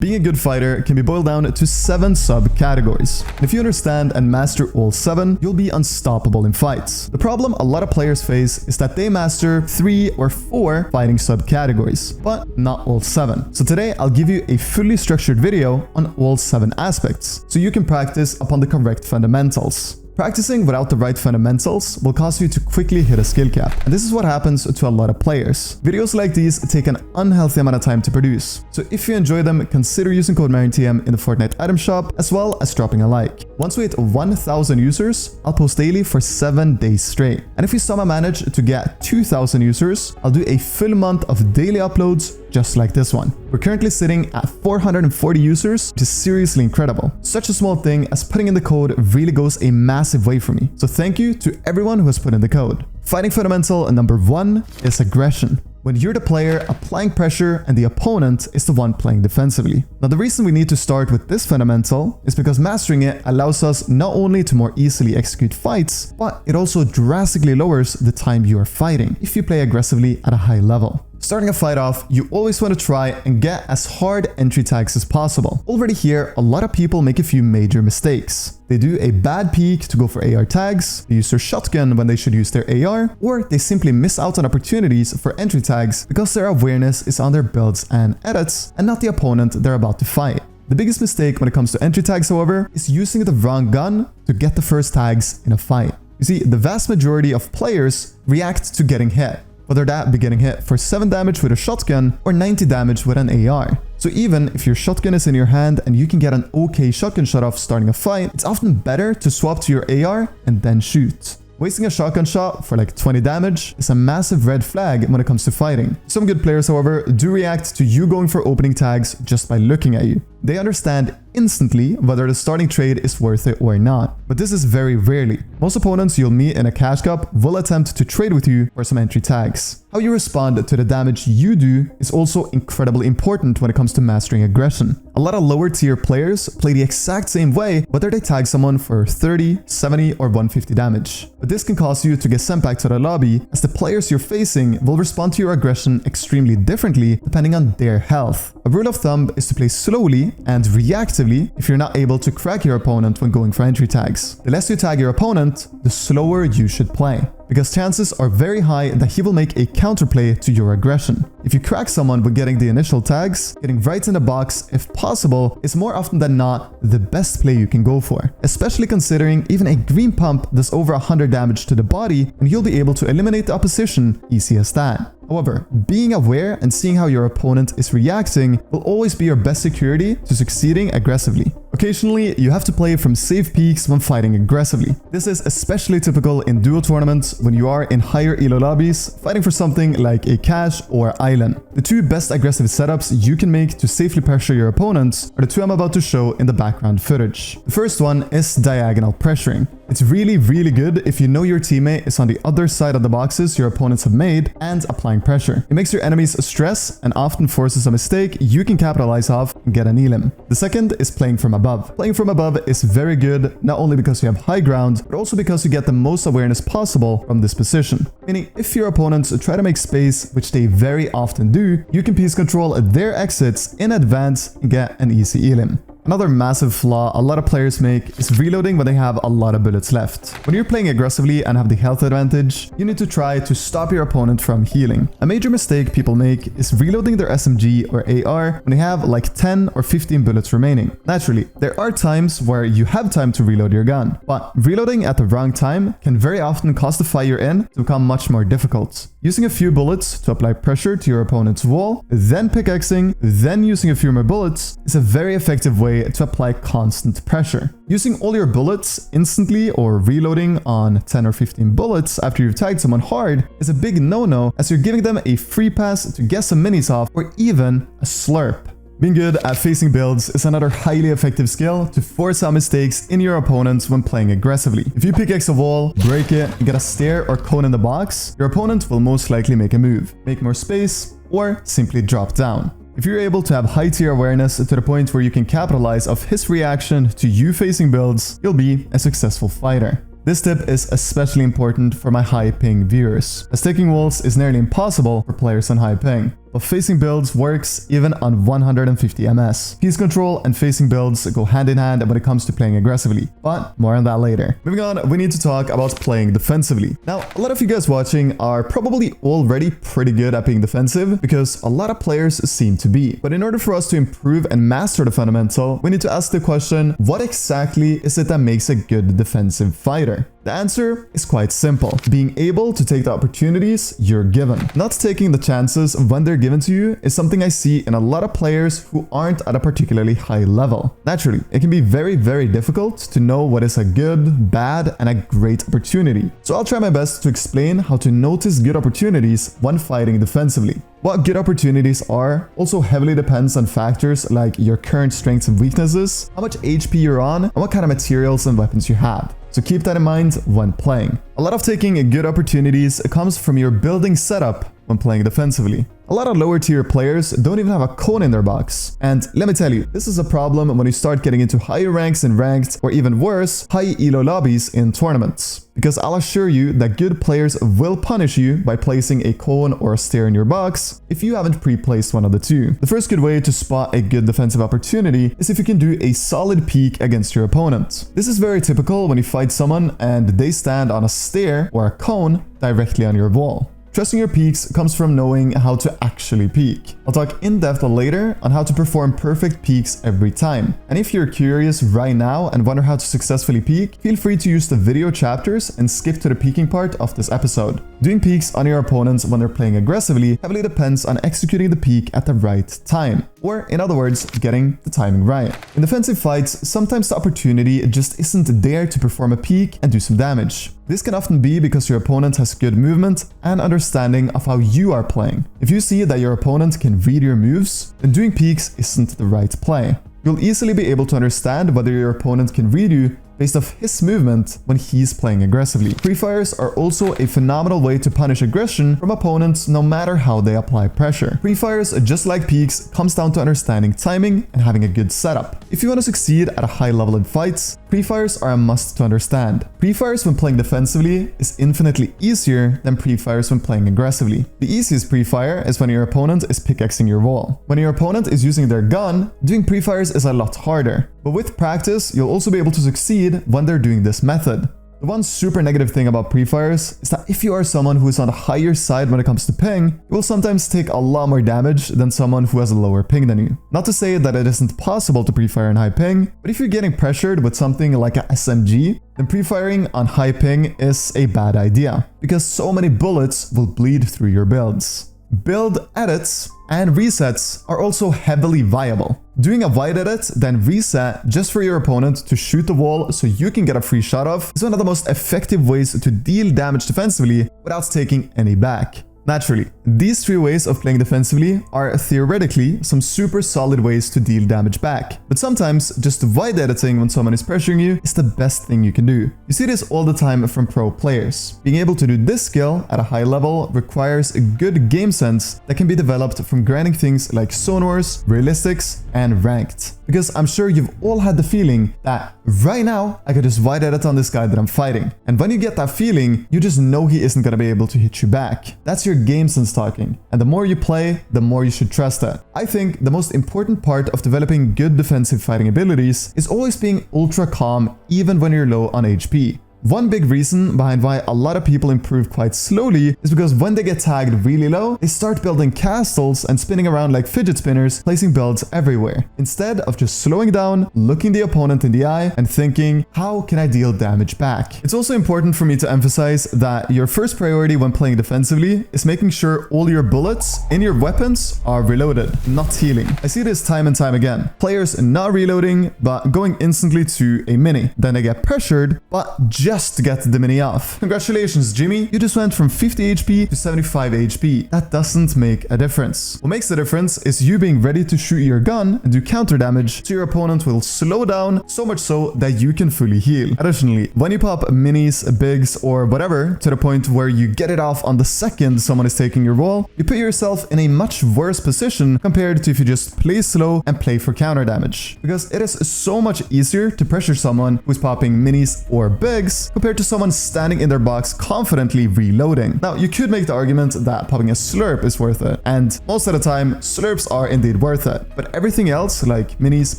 Being a good fighter can be boiled down to 7 subcategories. If you understand and master all 7, you'll be unstoppable in fights. The problem a lot of players face is that they master 3 or 4 fighting subcategories, but not all 7. So today I'll give you a fully structured video on all 7 aspects, so you can practice upon the correct fundamentals. Practicing without the right fundamentals will cause you to quickly hit a skill cap, and this is what happens to a lot of players. Videos like these take an unhealthy amount of time to produce, so if you enjoy them, consider using code MarionTM in the Fortnite item shop, as well as dropping a like. Once we hit 1,000 users, I'll post daily for 7 days straight, and if we somehow manage to get 2,000 users, I'll do a full month of daily uploads just like this one. We're currently sitting at 440 users, which is seriously incredible. Such a small thing as putting in the code really goes a massive way for me. So thank you to everyone who has put in the code. Fighting fundamental number 1 is aggression. When you're the player applying pressure and the opponent is the one playing defensively. Now the reason we need to start with this fundamental is because mastering it allows us not only to more easily execute fights, but it also drastically lowers the time you are fighting if you play aggressively at a high level. Starting a fight off, you always want to try and get as hard entry tags as possible. Already here, a lot of people make a few major mistakes. They do a bad peek to go for AR tags, they use their shotgun when they should use their AR, or they simply miss out on opportunities for entry tags because their awareness is on their builds and edits and not the opponent they're about to fight. The biggest mistake when it comes to entry tags, however, is using the wrong gun to get the first tags in a fight. You see, the vast majority of players react to getting hit, whether that be getting hit for 7 damage with a shotgun or 90 damage with an AR. So even if your shotgun is in your hand and you can get an okay shotgun shot off starting a fight, it's often better to swap to your AR and then shoot. Wasting a shotgun shot for like 20 damage is a massive red flag when it comes to fighting. Some good players, however, do react to you going for opening tags just by looking at you. They understand instantly whether the starting trade is worth it or not, but this is very rarely. Most opponents you'll meet in a cash cup will attempt to trade with you for some entry tags. How you respond to the damage you do is also incredibly important when it comes to mastering aggression. A lot of lower tier players play the exact same way whether they tag someone for 30, 70 or 150 damage. But this can cause you to get sent back to the lobby as the players you're facing will respond to your aggression extremely differently depending on their health. A rule of thumb is to play slowly and reactively if you're not able to crack your opponent when going for entry tags. The less you tag your opponent, the slower you should play, because chances are very high that he will make a counterplay to your aggression. If you crack someone when getting the initial tags, getting right in the box, if possible, is more often than not the best play you can go for, especially considering even a green pump does over 100 damage to the body and you'll be able to eliminate the opposition easy as that. However, being aware and seeing how your opponent is reacting will always be your best security to succeeding aggressively. Occasionally, you have to play from safe peaks when fighting aggressively. This is especially typical in duo tournaments when you are in higher elo lobbies, fighting for something like a cache or island. The 2 best aggressive setups you can make to safely pressure your opponents are the 2 I'm about to show in the background footage. The first one is diagonal pressuring. It's really good if you know your teammate is on the other side of the boxes your opponents have made and applying pressure. It makes your enemies stress and often forces a mistake you can capitalize off and get an elim. The second is playing from above. Playing from above is very good, not only because you have high ground, but also because you get the most awareness possible from this position. Meaning, if your opponents try to make space, which they very often do, you can piece control their exits in advance and get an easy elim. Another massive flaw a lot of players make is reloading when they have a lot of bullets left. When you're playing aggressively and have the health advantage, you need to try to stop your opponent from healing. A major mistake people make is reloading their SMG or AR when they have like 10 or 15 bullets remaining. Naturally, there are times where you have time to reload your gun, but reloading at the wrong time can very often cause the fight you're in to become much more difficult. Using a few bullets to apply pressure to your opponent's wall, then pickaxing, then using a few more bullets is a very effective way to apply constant pressure. Using all your bullets instantly or reloading on 10 or 15 bullets after you've tagged someone hard is a big no-no, as you're giving them a free pass to get some minis off or even a slurp. Being good at facing builds is another highly effective skill to force out mistakes in your opponents when playing aggressively. If you pickaxe a wall, break it, and get a stair or cone in the box, your opponent will most likely make a move, make more space, or simply drop down. If you're able to have high tier awareness to the point where you can capitalize off his reaction to you facing builds, you'll be a successful fighter. This tip is especially important for my high ping viewers, as taking walls is nearly impossible for players on high ping. but facing builds works even on 150 ms. Piece control and facing builds go hand in hand when it comes to playing aggressively, but more on that later. Moving on, we need to talk about playing defensively. Now, a lot of you guys watching are probably already pretty good at being defensive because a lot of players seem to be. But in order for us to improve and master the fundamental, we need to ask the question, what exactly is it that makes a good defensive fighter? The answer is quite simple. Being able to take the opportunities you're given. Not taking the chances when they're given to you is something I see in a lot of players who aren't at a particularly high level. Naturally, it can be very, very difficult to know what is a good, bad, and a great opportunity. So I'll try my best to explain how to notice good opportunities when fighting defensively. What good opportunities are also heavily depends on factors like your current strengths and weaknesses, how much HP you're on, and what kind of materials and weapons you have. So keep that in mind when playing. A lot of taking good opportunities comes from your building setup when playing defensively. A lot of lower tier players don't even have a cone in their box. And let me tell you, this is a problem when you start getting into higher ranks in ranked, or even worse, high elo lobbies in tournaments. Because I'll assure you that good players will punish you by placing a cone or a stair in your box if you haven't pre-placed one of the two. The first good way to spot a good defensive opportunity is if you can do a solid peek against your opponent. This is very typical when you fight someone and they stand on a stair or a cone directly on your wall. Trusting your peaks comes from knowing how to actually peak. I'll talk in depth later on how to perform perfect peaks every time. And if you're curious right now and wonder how to successfully peak, feel free to use the video chapters and skip to the peaking part of this episode. Doing peaks on your opponents when they're playing aggressively heavily depends on executing the peak at the right time. Or, in other words, getting the timing right. In defensive fights, sometimes the opportunity just isn't there to perform a peek and do some damage. This can often be because your opponent has good movement and understanding of how you are playing. If you see that your opponent can read your moves, then doing peeks isn't the right play. You'll easily be able to understand whether your opponent can read you based off his movement when he's playing aggressively. Pre-fires are also a phenomenal way to punish aggression from opponents no matter how they apply pressure. Pre-fires, just like peaks, comes down to understanding timing and having a good setup. If you want to succeed at a high level in fights, pre-fires are a must to understand. Pre-fires when playing defensively is infinitely easier than pre-fires when playing aggressively. The easiest pre-fire is when your opponent is pickaxing your wall. When your opponent is using their gun, doing pre-fires is a lot harder. But with practice, you'll also be able to succeed when they're doing this method. The one super negative thing about pre-fires is that if you are someone who is on the higher side when it comes to ping, you will sometimes take a lot more damage than someone who has a lower ping than you. Not to say that it isn't possible to pre-fire in high ping, but if you're getting pressured with something like a SMG, then pre-firing on high ping is a bad idea, because so many bullets will bleed through your builds. Build edits and resets are also heavily viable. Doing a wide edit, then reset just for your opponent to shoot the wall so you can get a free shot off is one of the most effective ways to deal damage defensively without taking any back. Naturally, these three ways of playing defensively are theoretically some super solid ways to deal damage back. But sometimes just wide editing when someone is pressuring you is the best thing you can do. You see this all the time from pro players. Being able to do this skill at a high level requires a good game sense that can be developed from grinding things like sonars, realistics, and ranked. Because I'm sure you've all had the feeling that right now I could just wide edit on this guy that I'm fighting. And when you get that feeling, you just know he isn't gonna be able to hit you back. That's your game sense talking. And the more you play, the more you should trust that. I think the most important part of developing good defensive fighting abilities is always being ultra calm even when you're low on HP. One big reason behind why a lot of people improve quite slowly is because when they get tagged really low, they start building castles and spinning around like fidget spinners, placing builds everywhere, instead of just slowing down, looking the opponent in the eye, and thinking, how can I deal damage back? It's also important for me to emphasize that your first priority when playing defensively is making sure all your bullets in your weapons are reloaded, not healing. I see this time and time again. Players not reloading, but going instantly to a mini. Then they get pressured, but just to get the mini off. Congratulations, Jimmy. You just went from 50 HP to 75 HP. That doesn't make a difference. What makes the difference is you being ready to shoot your gun and do counter damage, so your opponent will slow down, so much so that you can fully heal. Additionally, when you pop minis, bigs, or whatever to the point where you get it off on the second someone is taking your wall, you put yourself in a much worse position compared to if you just play slow and play for counter damage. Because it is so much easier to pressure someone who's popping minis or bigs mechanics compared to someone standing in their box confidently reloading. Now, you could make the argument that popping a slurp is worth it, and most of the time, slurps are indeed worth it. But everything else, like minis,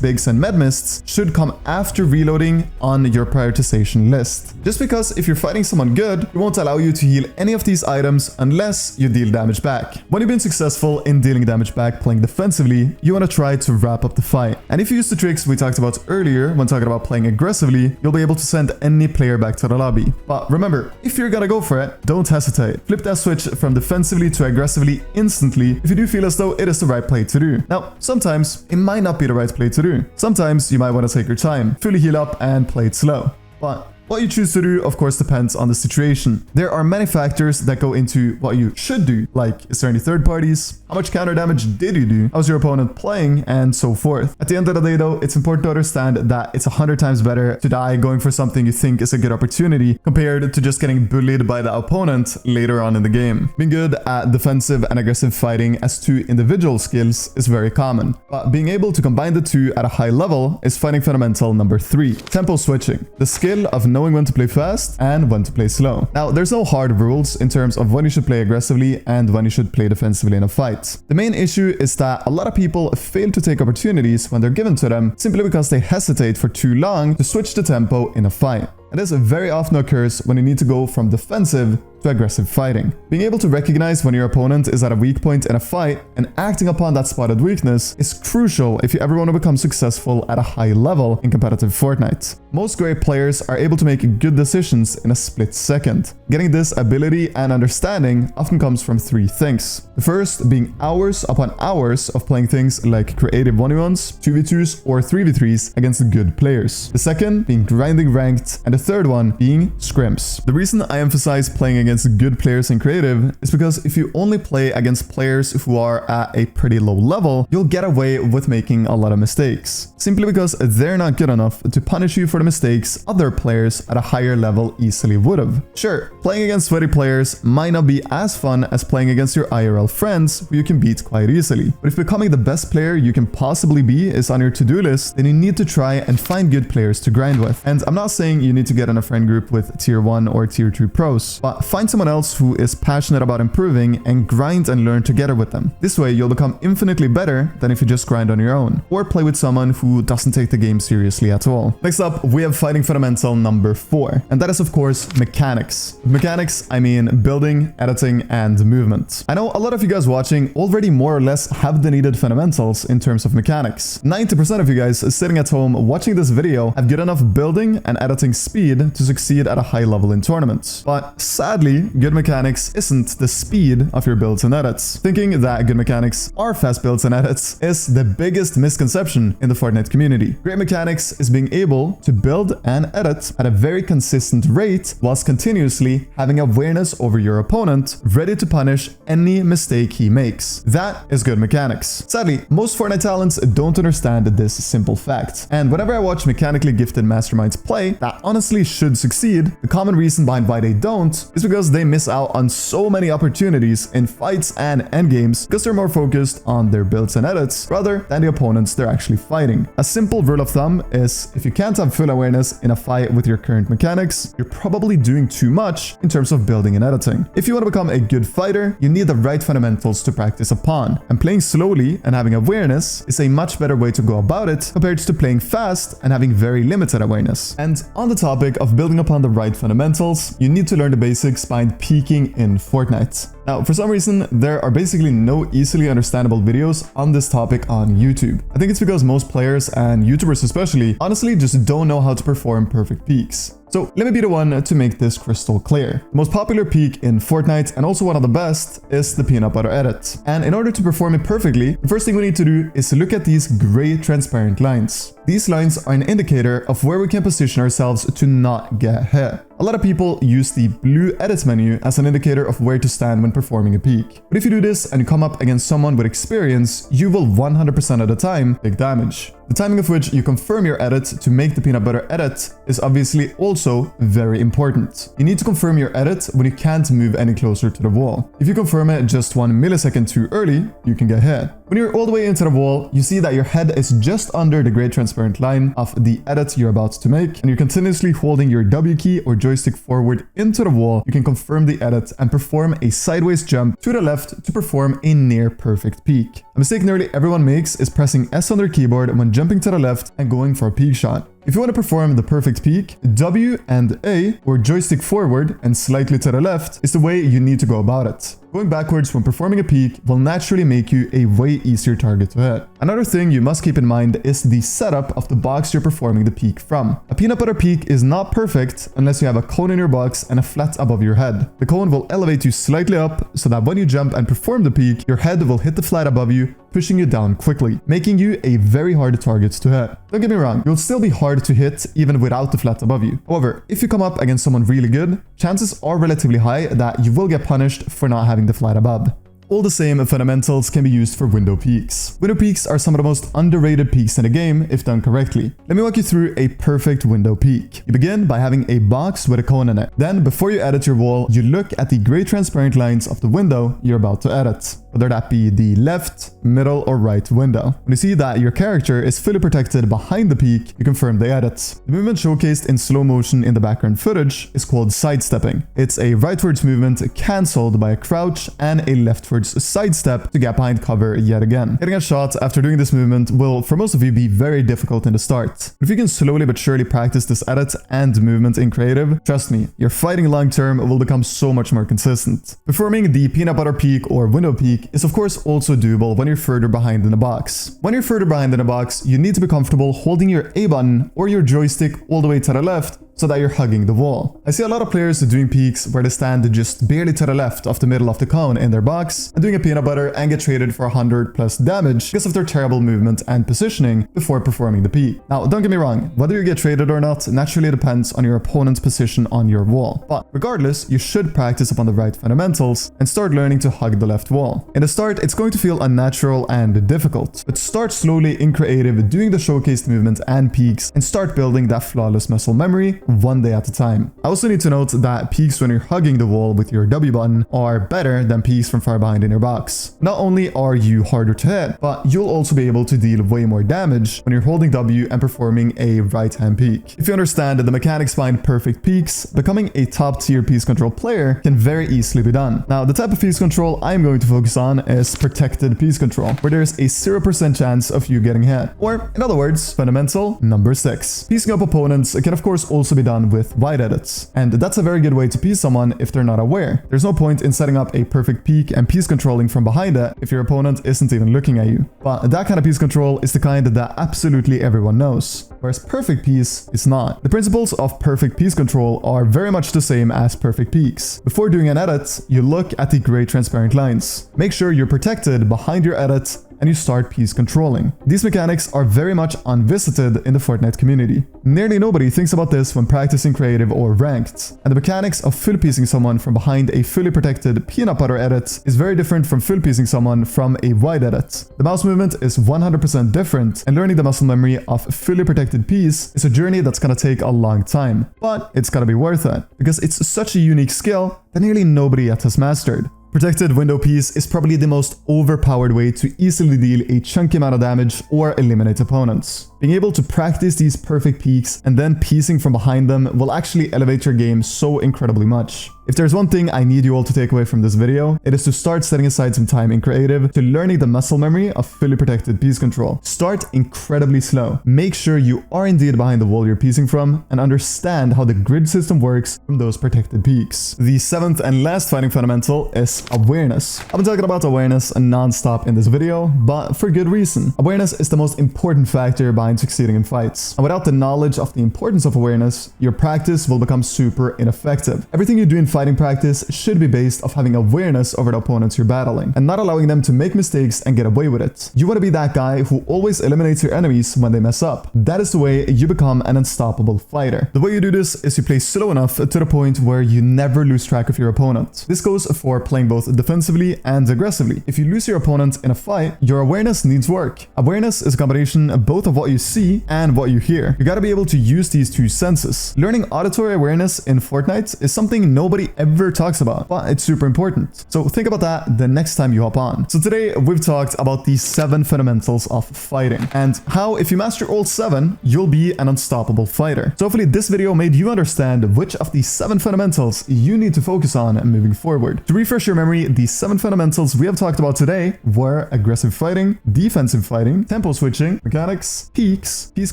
bigs, and med mists, should come after reloading on your prioritization list. Just because if you're fighting someone good, it won't allow you to heal any of these items unless you deal damage back. When you've been successful in dealing damage back playing defensively, you want to try to wrap up the fight. And if you use the tricks we talked about earlier when talking about playing aggressively, you'll be able to send any player back to the lobby. But remember, if you're gonna go for it, don't hesitate. Flip that switch from defensively to aggressively instantly if you do feel as though it is the right play to do. Now, sometimes it might not be the right play to do. Sometimes you might want to take your time, fully heal up and play it slow. But what you choose to do, of course, depends on the situation. There are many factors that go into what you should do, like is there any third parties? How much counter damage did you do? How's your opponent playing? And so forth. At the end of the day though, it's important to understand that it's 100 times better to die going for something you think is a good opportunity compared to just getting bullied by the opponent later on in the game. Being good at defensive and aggressive fighting as two individual skills is very common, but being able to combine the two at a high level is fighting fundamental number 3. Tempo switching, the skill of knowing when to play fast and when to play slow. Now, there's no hard rules in terms of when you should play aggressively and when you should play defensively in a fight. The main issue is that a lot of people fail to take opportunities when they're given to them simply because they hesitate for too long to switch the tempo in a fight. And this very often occurs when you need to go from defensive to aggressive fighting. Being able to recognize when your opponent is at a weak point in a fight and acting upon that spotted weakness is crucial if you ever want to become successful at a high level in competitive Fortnite. Most great players are able to make good decisions in a split second. Getting this ability and understanding often comes from 3 things. The first being hours upon hours of playing things like creative 1v1s, 2v2s, or 3v3s against good players. The second being grinding ranked, and the third one being scrims. The reason I emphasize playing against good players in creative is because if you only play against players who are at a pretty low level, you'll get away with making a lot of mistakes. Simply because they're not good enough to punish you for the mistakes other players at a higher level easily would have. Sure, playing against sweaty players might not be as fun as playing against your IRL friends who you can beat quite easily. But if becoming the best player you can possibly be is on your to-do list, then you need to try and find good players to grind with. And I'm not saying you need to get in a friend group with tier 1 or tier 2 pros, but find someone else who is passionate about improving and grind and learn together with them. This way you'll become infinitely better than if you just grind on your own, or play with someone who doesn't take the game seriously at all. Next up, we have fighting fundamental number 4, and that is of course mechanics. With mechanics, I mean building, editing, and movement. I know a lot of you guys watching already more or less have the needed fundamentals in terms of mechanics. 90% of you guys sitting at home watching this video have good enough building and editing speed to succeed at a high level in tournaments. But sadly, good mechanics isn't the speed of your builds and edits. Thinking that good mechanics are fast builds and edits is the biggest misconception in the Fortnite community. Great mechanics is being able to build and edit at a very consistent rate whilst continuously having awareness over your opponent, ready to punish any mistake he makes. That is good mechanics. Sadly, most Fortnite talents don't understand this simple fact. And whenever I watch mechanically gifted masterminds play that honestly should succeed, the common reason behind why they don't is because they miss out on so many opportunities in fights and endgames because they're more focused on their builds and edits rather than the opponents they're actually fighting. A simple rule of thumb is if you can't have full awareness in a fight with your current mechanics, you're probably doing too much in terms of building and editing. If you want to become a good fighter, you need the right fundamentals to practice upon, and playing slowly and having awareness is a much better way to go about it compared to playing fast and having very limited awareness. And on the topic of building upon the right fundamentals, you need to learn the basics behind peaking in Fortnite. Now, for some reason, there are basically no easily understandable videos on this topic on YouTube. I think it's because most players, and YouTubers especially, honestly just don't know how to perform perfect peaks. So let me be the one to make this crystal clear. The most popular peak in Fortnite, and also one of the best, is the peanut butter edit. And in order to perform it perfectly, the first thing we need to do is to look at these gray transparent lines. These lines are an indicator of where we can position ourselves to not get hit. A lot of people use the blue edit menu as an indicator of where to stand when performing a peak. But if you do this and you come up against someone with experience, you will 100% of the time take damage. The timing of which you confirm your edit to make the peanut butter edit is obviously also very important. You need to confirm your edit when you can't move any closer to the wall. If you confirm it just 1 millisecond too early, you can get hit. When you're all the way into the wall, you see that your head is just under the gray transparent transparent line of the edit you're about to make, and you're continuously holding your W key or joystick forward into the wall, you can confirm the edit and perform a sideways jump to the left to perform a near perfect peek. A mistake nearly everyone makes is pressing S on their keyboard when jumping to the left and going for a peek shot. If you want to perform the perfect peek, W and A, or joystick forward and slightly to the left, is the way you need to go about it. Going backwards when performing a peek will naturally make you a way easier target to hit. Another thing you must keep in mind is the setup of the box you're performing the peek from. A peanut butter peek is not perfect unless you have a cone in your box and a flat above your head. The cone will elevate you slightly up so that when you jump and perform the peek, your head will hit the flat above you, pushing you down quickly, making you a very hard target to hit. Don't get me wrong, you'll still be hard to hit even without the flat above you. However, if you come up against someone really good, chances are relatively high that you will get punished for not having the flat above. All the same fundamentals can be used for window peeks. Window peeks are some of the most underrated peeks in the game if done correctly. Let me walk you through a perfect window peek. You begin by having a box with a cone in it. Then, before you edit your wall, you look at the gray transparent lines of the window you're about to edit, whether that be the left, middle, or right window. When you see that your character is fully protected behind the peek, you confirm the edit. The movement showcased in slow motion in the background footage is called sidestepping. It's a rightwards movement cancelled by a crouch and a leftwards sidestep to get behind cover yet again. Getting a shot after doing this movement will, for most of you, be very difficult in the start. But if you can slowly but surely practice this edit and movement in creative, trust me, your fighting long term will become so much more consistent. Performing the peanut butter peek or window peek is of course also doable when you're further behind in the box. When you're further behind in the box, you need to be comfortable holding your A button or your joystick all the way to the left so that you're hugging the wall. I see a lot of players doing peeks where they stand just barely to the left of the middle of the cone in their box and doing a peanut butter and get traded for 100 plus damage because of their terrible movement and positioning before performing the peek. Now, don't get me wrong, whether you get traded or not naturally depends on your opponent's position on your wall. But regardless, you should practice upon the right fundamentals and start learning to hug the left wall. In the start, it's going to feel unnatural and difficult, but start slowly in creative doing the showcased movement and peeks and start building that flawless muscle memory one day at a time. I also need to note that peeks when you're hugging the wall with your W button are better than peeks from far behind in your box. Not only are you harder to hit, but you'll also be able to deal way more damage when you're holding W and performing a right hand peek. If you understand the mechanics behind perfect peeks, becoming a top tier piece control player can very easily be done. Now, the type of piece control I'm going to focus on is protected piece control, where there's a 0% chance of you getting hit. Or, in other words, fundamental number 6. Piecing up opponents can of course also be done with wide edits, and that's a very good way to piece someone if they're not aware. There's no point in setting up a perfect peek and piece controlling from behind it if your opponent isn't even looking at you. But that kind of piece control is the kind that absolutely everyone knows, whereas perfect piece is not. The principles of perfect piece control are very much the same as perfect peeks. Before doing an edit, you look at the gray transparent lines. Make sure you're protected behind your edit and you start piece controlling. These mechanics are very much unvisited in the Fortnite community. Nearly nobody thinks about this when practicing creative or ranked, and the mechanics of full piecing someone from behind a fully protected peanut butter edit is very different from full piecing someone from a wide edit. The mouse movement is 100% different, and learning the muscle memory of fully protected piece is a journey that's gonna take a long time, but it's gonna be worth it, because it's such a unique skill that nearly nobody yet has mastered. Protected window piece is probably the most overpowered way to easily deal a chunky amount of damage or eliminate opponents. Being able to practice these perfect peeks and then piecing from behind them will actually elevate your game so incredibly much. If there's one thing I need you all to take away from this video, it is to start setting aside some time in creative to learning the muscle memory of fully protected piece control. Start incredibly slow. Make sure you are indeed behind the wall you're piecing from and understand how the grid system works from those protected peaks. The 7th and last fighting fundamental is awareness. I've been talking about awareness non-stop in this video, but for good reason. Awareness is the most important factor behind succeeding in fights. And without the knowledge of the importance of awareness, your practice will become super ineffective. Everything you do in fighting practice should be based off having awareness over the opponents you're battling and not allowing them to make mistakes and get away with it. You want to be that guy who always eliminates your enemies when they mess up. That is the way you become an unstoppable fighter. The way you do this is you play slow enough to the point where you never lose track of your opponent. This goes for playing both defensively and aggressively. If you lose your opponent in a fight, your awareness needs work. Awareness is a combination both of what you see and what you hear. You gotta be able to use these two senses. Learning auditory awareness in Fortnite is something nobody nobody ever talks about, but it's super important. So think about that the next time you hop on. So today we've talked about the 7 fundamentals of fighting and how if you master all 7, you'll be an unstoppable fighter. So hopefully this video made you understand which of the 7 fundamentals you need to focus on moving forward. To refresh your memory, the 7 fundamentals we have talked about today were aggressive fighting, defensive fighting, tempo switching, mechanics, peaks, piece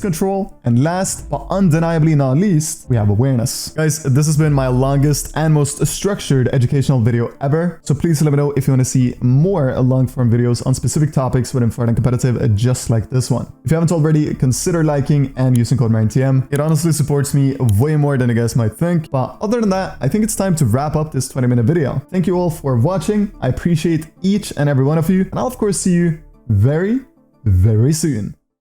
control, and last but undeniably not least, we have awareness. Guys, this has been my longest and most structured educational video ever, so please let me know if you want to see more long-form videos on specific topics within Fortnite competitive just like this one. If you haven't already, consider liking and using code MarineTM. It honestly supports me way more than you guys might think, but other than that, I think it's time to wrap up this 20-minute video. Thank you all for watching. I appreciate each and every one of you, and I'll of course see you very, very soon.